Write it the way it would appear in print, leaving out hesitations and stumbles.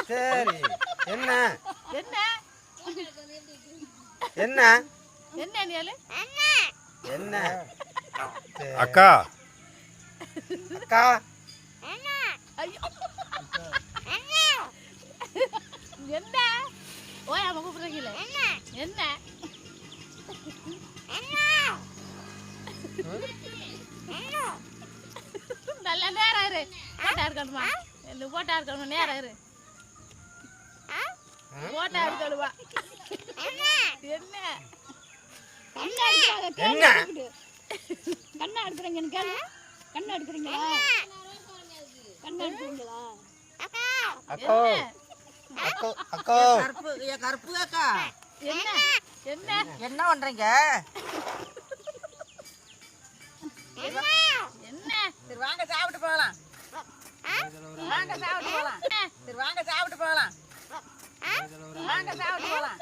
சரி. என்ன என்ன என்ன என்ன நீலு என்ன அக்கா அக்கா ஐயோ என்ன ஓய் அம்மா கூப்பிடுறீங்களே என்ன நல்ல நேரம் இரு போட்டா இருக்கணுமா இந்த போட்டா இருக்கணும் நேரம் இரு போட்டா இருக்கணுமா என்ன என்ன கண்ணா எடுக்கிறீங்கன்னு கேளு கண்ணா எடுக்கிறீங்களா கண்ணா எடுக்கிறீங்களா அக்கோ அக்கோ அக்கோ கருப்பு அக்கா என்ன என்ன என்ன பண்றீங்க? என்ன சரி வாங்க சாப்பிட்டு போகலாம். வாங்க சாப்பிட்டு போகலாம். சரி வாங்க சாப்பிட்டு போகலாம். வாங்க சாப்பிட்டு போகலாம்.